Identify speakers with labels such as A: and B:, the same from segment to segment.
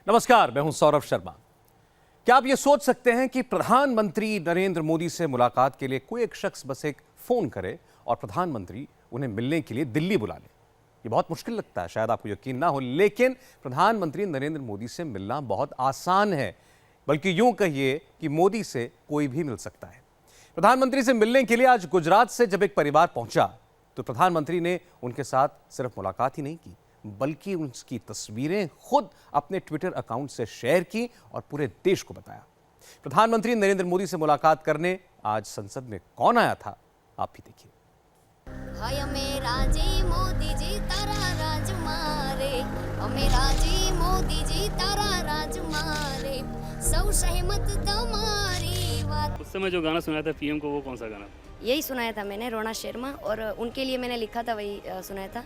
A: नमस्कार, मैं हूं सौरभ शर्मा। क्या आप ये सोच सकते हैं कि प्रधानमंत्री नरेंद्र मोदी से मुलाकात के लिए कोई एक शख्स बस एक फोन करे और प्रधानमंत्री उन्हें मिलने के लिए दिल्ली बुला ले? ये बहुत मुश्किल लगता है, शायद आपको यकीन ना हो, लेकिन प्रधानमंत्री नरेंद्र मोदी से मिलना बहुत आसान है। बल्कि यूं कहिए कि मोदी से कोई भी मिल सकता है। प्रधानमंत्री से मिलने के लिए आज गुजरात से जब एक परिवार पहुंचा तो प्रधानमंत्री ने उनके साथ सिर्फ मुलाकात ही नहीं की, बल्कि उनकी तस्वीरें खुद अपने ट्विटर अकाउंट से शेयर की और पूरे देश को बताया। प्रधानमंत्री नरेंद्र मोदी से मुलाकात करने आज संसद में कौन आया था, आप भी देखिए।
B: हाय मेरा जी मोदी जी तारा राज मारे, मेरा जी मोदी जी तारा राज मारे, सब सहमत तुम्हारी बात।
C: उस समय जो गाना सुनाया था पीएम को, वो कौन सा गाना था?
B: यही सुनाया था मैंने, रोना शर्मा, और उनके लिए मैंने लिखा था, वही सुनाया था।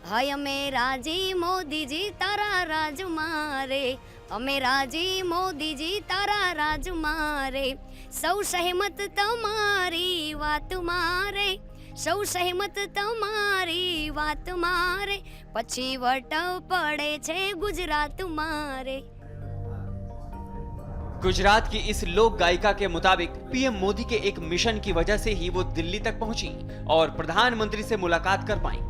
B: हाय मेरा जी मोदी जी तारा राज मारे, मेरा जी मोदी जी तारा राज मारे, सब सहमत तुम्हारी बात मारे, સૌ સહેમત તમારી વાત મારે, પછી વટવ પડે છે ગુજરાત મારે।
D: गुजरात की इस लोक गायिका के मुताबिक पीएम मोदी के एक मिशन की वजह से ही वो दिल्ली तक पहुंची और प्रधानमंत्री से मुलाकात कर पाई।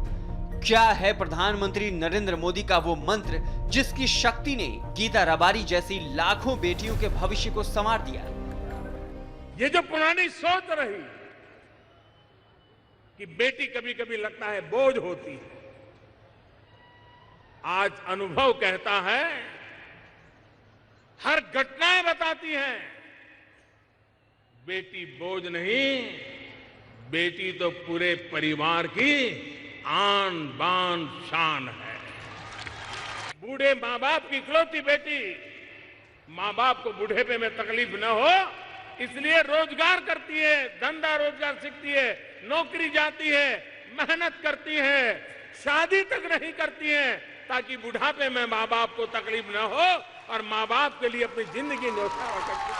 D: क्या है प्रधानमंत्री नरेंद्र मोदी का वो मंत्र जिसकी शक्ति ने गीता रबारी जैसी लाखों बेटियों के भविष्य को संवार दिया?
E: ये जो पुरानी सोच रही कि बेटी कभी कभी लगता है बोझ होती है, आज अनुभव कहता है, हर घटनाएं बताती हैं, बेटी बोझ नहीं, बेटी तो पूरे परिवार की आन बान शान है। बूढ़े माँ बाप की इकलौती बेटी, माँ बाप को बुढ़ेपे में तकलीफ न हो इसलिए रोजगार करती है, धंधा रोजगार सीखती है, नौकरी जाती है, मेहनत करती है, शादी तक नहीं करती है ताकि बुढ़ापे में माँ बाप को तकलीफ न हो और माँ बाप के लिए अपनी जिंदगी न्यौछावर करती है।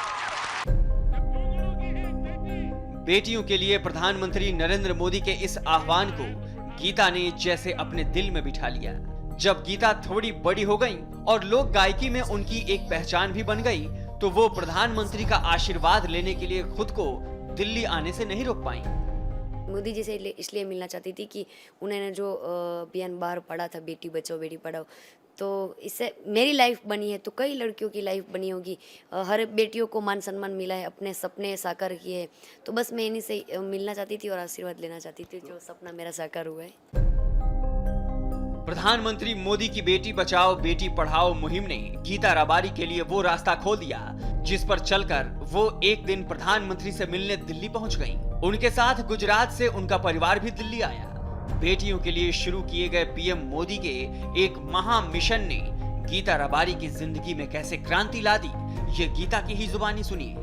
D: बेटियों के लिए प्रधानमंत्री नरेंद्र मोदी के इस आह्वान को गीता ने जैसे अपने दिल में बिठा लिया। जब गीता थोड़ी बड़ी हो गई और लोक गायकी में उनकी एक पहचान भी बन गई तो वो प्रधानमंत्री का आशीर्वाद लेने के लिए खुद को दिल्ली आने से नहीं रोक पाई।
B: मोदी जी से इसलिए मिलना चाहती थी कि उन्होंने जो अभियान बाहर पढ़ा था, बेटी बचाओ बेटी पढ़ाओ, तो इससे मेरी लाइफ बनी है तो कई लड़कियों की लाइफ बनी होगी। हर बेटियों को मान सम्मान मिला है, अपने सपने साकार किए हैं, तो बस मैं इन्हीं से मिलना चाहती थी और आशीर्वाद लेना चाहती थी, जो सपना मेरा साकार हुआ है।
D: प्रधानमंत्री मोदी की बेटी बचाओ बेटी पढ़ाओ मुहिम ने गीता रबारी के लिए वो रास्ता खोल दिया जिस पर चलकर वो एक दिन प्रधानमंत्री से मिलने दिल्ली पहुंच गईं। उनके साथ गुजरात से उनका परिवार भी दिल्ली आया। बेटियों के लिए शुरू किए गए पीएम मोदी के एक महा मिशन ने गीता रबारी की जिंदगी में कैसे क्रांति ला दी, ये गीता की ही जुबानी सुनिए।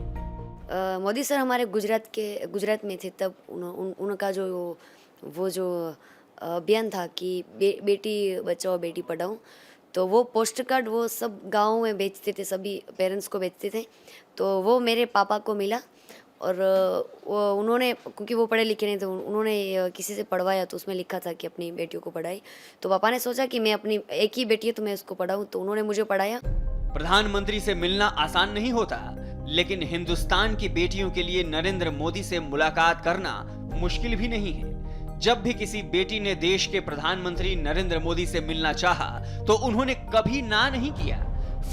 B: मोदी सर हमारे गुजरात में थे तब उनका जो अभियान था कि बेटी बचाओ बेटी पढ़ाओ, तो वो पोस्ट कार्ड वो सब गाँव में बेचते थे, सभी पेरेंट्स को बेचते थे। तो वो मेरे पापा को मिला और उन्होंने, क्योंकि वो पढ़े लिखे नहीं थे, उन्होंने किसी से पढ़वाया तो उसमें लिखा था कि अपनी बेटियों को पढ़ाई। तो पापा ने सोचा कि मैं अपनी एक ही बेटी है तो मैं उसको पढ़ाऊँ, तो उन्होंने मुझे पढ़ाया।
D: प्रधानमंत्री से मिलना आसान नहीं होता, लेकिन हिंदुस्तान की बेटियों के लिए नरेंद्र मोदी से मुलाकात करना मुश्किल भी नहीं है। जब भी किसी बेटी ने देश के प्रधानमंत्री नरेंद्र मोदी से मिलना चाहा, तो उन्होंने कभी ना नहीं किया,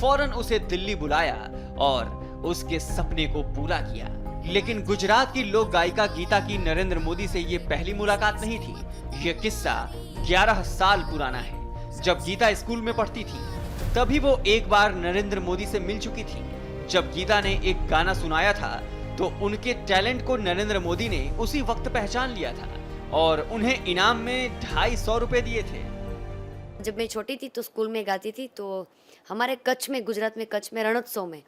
D: फौरन उसे दिल्ली बुलाया और उसके सपने को पूरा किया। लेकिन गुजरात की लोक गायिका गीता की नरेंद्र मोदी से ये पहली मुलाकात नहीं थी। ये किस्सा 11 साल पुराना है। जब गीता स्कूल में पढ़ती थी तभी वो एक बार नरेंद्र मोदी से मिल चुकी थी। जब गीता ने एक गाना सुनाया था तो उनके टैलेंट को नरेंद्र मोदी ने उसी वक्त पहचान लिया था और उन्हें इनाम में 250 रुपए दिए थे।
B: जब मैं छोटी थी तो स्कूल में गाती थी, तो हमारे कच्छ में, गुजरात में कच्छ में रणोत्सव में,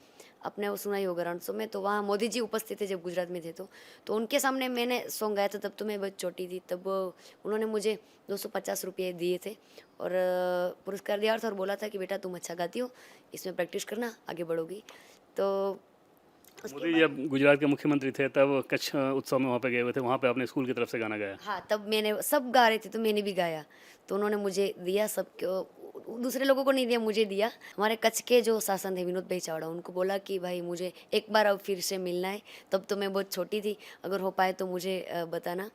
B: आपने वो सुना ही होगा रणोत्सव में, तो वहाँ मोदी जी उपस्थित थे जब गुजरात में थे। तो उनके सामने मैंने सॉन्ग गाया था। तब तो मैं बहुत छोटी थी। तब उन्होंने मुझे 250 रुपये दिए थे और पुरस्कार दिया था और बोला था कि बेटा तुम अच्छा गाती हो, इसमें प्रैक्टिस करना, आगे बढ़ोगी। तो
C: मोदी जी जब गुजरात के मुख्यमंत्री थे तब कच्छ उत्सव में वहाँ पे गए हुए थे, वहाँ पे अपने स्कूल की तरफ से गाना गाया।
B: हाँ, तब मैंने, सब गा रहे थे तो मैंने भी गाया, तो उन्होंने मुझे दिया। सब दूसरे लोगों को नहीं दिया, मुझे दिया। हमारे कच्छ के जो शासन थे विनोद भाई चावड़ा, उनको बोला कि भाई मुझे एक बार अब फिर से मिलना है। तब तो मैं बहुत छोटी थी, अगर हो पाए तो मुझे बताना।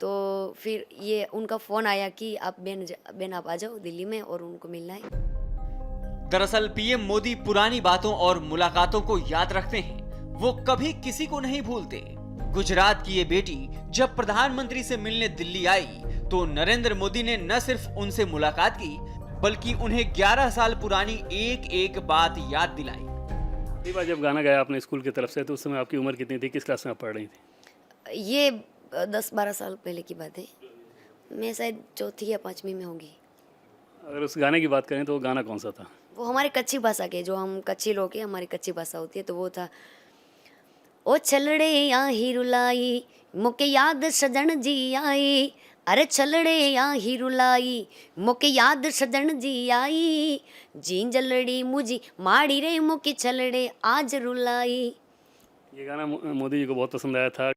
B: तो फिर ये उनका फ़ोन आया कि आप बहन आप आ जाओ दिल्ली में और उनको मिलना है।
D: दरअसल पीएम मोदी पुरानी बातों और मुलाकातों को याद रखते हैं, वो कभी किसी को नहीं भूलते। गुजरात की ये बेटी जब प्रधानमंत्री से मिलने दिल्ली आई तो नरेंद्र मोदी ने न सिर्फ उनसे मुलाकात की बल्कि उन्हें 11 साल पुरानी एक एक बात याद दिलाई।
C: पहली बार जब गाना गाया आपने स्कूल की तरफ से, तो उस समय आपकी उम्र कितनी थी, किस क्लास में आप पढ़ रही थी?
B: ये 10-12 साल पहले की बात है। मैं शायद चौथी या पाँचवीं में होंगी।
C: अगर उस गाने की बात करें तो वो गाना कौन सा था?
B: वो हमारे कच्ची भाषा के, जो हम कच्ची लोग हैं, हमारी कच्ची भाषा होती है, तो वो था ओ छलड़े या ही रुलाई मुके याद सजन जी आई, अरे छलड़े या ही रुलाई मुके याद सजन जी आई, जी जलड़ी मुझी माड़ी रे मुके छलड़े आज रुलाई।
C: ये गाना मोदी जी को बहुत पसंद आया था।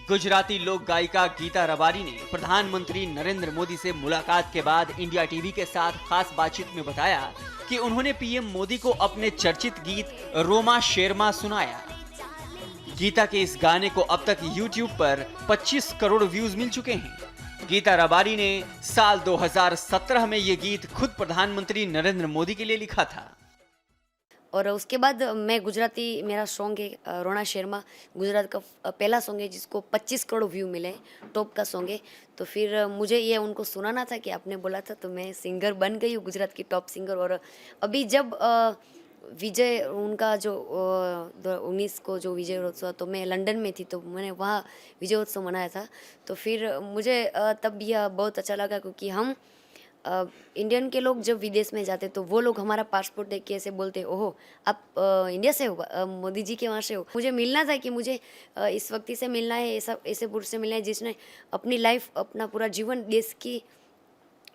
D: गुजराती लोक गायिका गीता रबारी ने प्रधानमंत्री नरेंद्र मोदी से मुलाकात के बाद इंडिया टीवी के साथ खास बातचीत में बताया कि उन्होंने पीएम मोदी को अपने चर्चित गीत रोमा शेरमा सुनाया। गीता के इस गाने को अब तक YouTube पर 25 करोड़ व्यूज मिल चुके हैं। गीता रबारी ने साल 2017 में ये गीत खुद प्रधानमंत्री नरेंद्र मोदी के लिए लिखा था।
B: और उसके बाद मैं गुजराती, मेरा सॉन्ग है रोना शर्मा, गुजरात का पहला सॉन्ग है जिसको 25 करोड़ व्यू मिले, टॉप का सॉन्ग है। तो फिर मुझे ये उनको सुनाना था कि आपने बोला था, तो मैं सिंगर बन गई हूँ, गुजरात की टॉप सिंगर। और अभी जब विजय उनका जो 19 को जो विजय उत्सव, तो मैं लंदन में थी, तो मैंने वहाँ विजय उत्सव मनाया था। तो फिर मुझे तब यह बहुत अच्छा लगा, क्योंकि हम इंडियन के लोग जब विदेश में जाते तो वो लोग हमारा पासपोर्ट देख के ऐसे बोलते, ओहो आप इंडिया से हो, मोदी जी के वहाँ से हो। मुझे मिलना था कि मुझे इस व्यक्ति से मिलना है, ऐसे पुरुष से मिलना है जिसने अपनी लाइफ, अपना पूरा जीवन देश की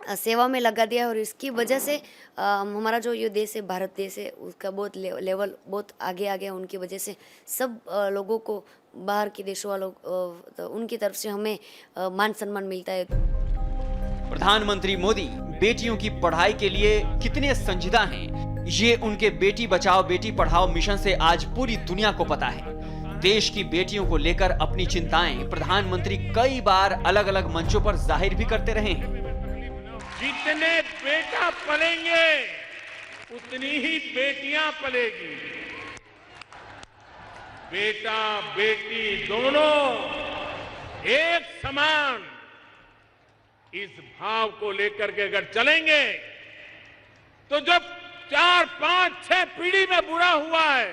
B: सेवा में लगा दिया है। और इसकी वजह से हमारा जो ये देश है, भारत देश है, उसका बहुत लेवल बहुत आगे आ गया। उनकी वजह से सब लोगों को, बाहर के देशों वालों, तो उनकी तरफ से हमें मान सम्मान मिलता है।
D: प्रधानमंत्री मोदी बेटियों की पढ़ाई के लिए कितने संजीदा हैं, ये उनके बेटी बचाओ बेटी पढ़ाओ मिशन से आज पूरी दुनिया को पता है। देश की बेटियों को लेकर अपनी चिंताएं प्रधानमंत्री कई बार अलग अलग मंचों पर जाहिर भी करते रहे हैं।
E: जितने बेटा पलेंगे उतनी ही बेटियां पलेगी। बेटा बेटी दोनों एक समान, इस भाव को लेकर के अगर चलेंगे तो जो 4, 5, 6 पीढ़ी में बुरा हुआ है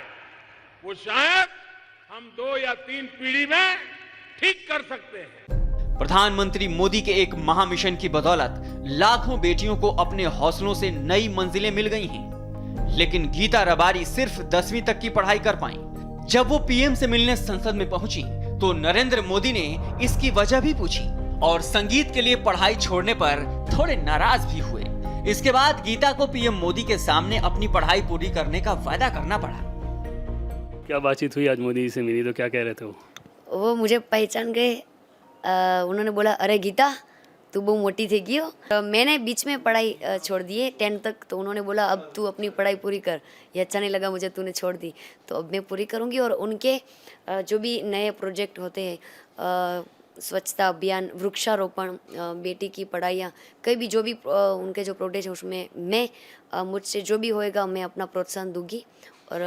E: वो शायद हम 2 या 3 पीढ़ी में ठीक कर सकते हैं।
D: प्रधानमंत्री मोदी के एक महामिशन की बदौलत लाखों बेटियों को अपने हौसलों से नई मंजिलें मिल गई हैं। लेकिन गीता रबारी सिर्फ 10वीं तक की पढ़ाई कर पाई। जब वो पीएम से मिलने संसद में पहुंची तो नरेंद्र मोदी ने इसकी वजह भी पूछी और संगीत के लिए पढ़ाई छोड़ने पर थोड़े नाराज भी हुए। इसके बाद गीता को पीएम मोदी के सामने अपनी पढ़ाई पूरी करने का वादा करना पड़ा।
C: क्या बातचीत हुई आज मोदी जी से मिली तो क्या कह रहे थे
B: वो मुझे पहचान गए। उन्होंने बोला, अरे गीता तू बहुत मोटी थी क्यों। तो मैंने बीच में पढ़ाई छोड़ दी है 10th तक। तो उन्होंने बोला अब तू अपनी पढ़ाई पूरी कर, ये अच्छा नहीं लगा मुझे तूने छोड़ दी, तो अब मैं पूरी करूँगी। और उनके जो भी नए प्रोजेक्ट होते हैं, स्वच्छता अभियान, वृक्षारोपण, बेटी की पढ़ाइयाँ, कई भी जो भी उनके जो प्रोजेक्ट है उसमें मैं मुझसे जो भी होएगा मैं अपना प्रोत्साहन दूंगी और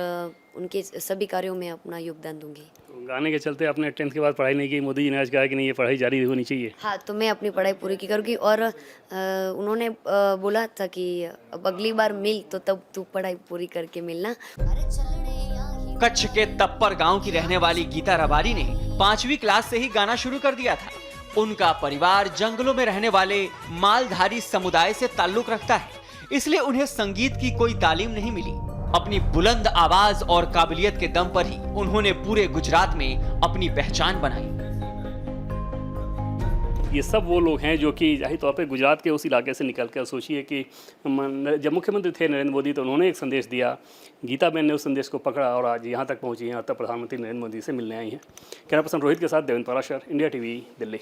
B: उनके सभी कार्यों में अपना योगदान दूंगी।
C: तो गाने के चलते आपने 10th के बाद पढ़ाई नहीं की, मोदी जी ने आज कहा कि नहीं ये पढ़ाई जारी होनी चाहिए।
B: हाँ, तो मैं अपनी पढ़ाई पूरी की करूँगी। और उन्होंने बोला था कि अब अगली बार मिल तो तब तू पढ़ाई पूरी करके मिलना।
D: कच्छ के तप्पर गांव की रहने वाली गीता रबारी ने 5वीं क्लास से ही गाना शुरू कर दिया था। उनका परिवार जंगलों में रहने वाले मालधारी समुदाय से ताल्लुक रखता है, इसलिए उन्हें संगीत की कोई तालीम नहीं मिली। अपनी बुलंद आवाज और काबिलियत के दम पर ही उन्होंने पूरे गुजरात में अपनी पहचान बनाई।
C: ये सब वो लोग हैं जो कि जाहिर तौर पे गुजरात के उस इलाके से निकल कर, सोचिए कि जब मुख्यमंत्री थे नरेंद्र मोदी तो उन्होंने एक संदेश दिया, गीता बहन ने उस संदेश को पकड़ा और आज यहाँ तक पहुँची हैं, यहाँ तक प्रधानमंत्री नरेंद्र मोदी से मिलने आई हैं। कैमरा पर्सन रोहित के साथ देवेंद्र पराशर, इंडिया टीवी, दिल्ली।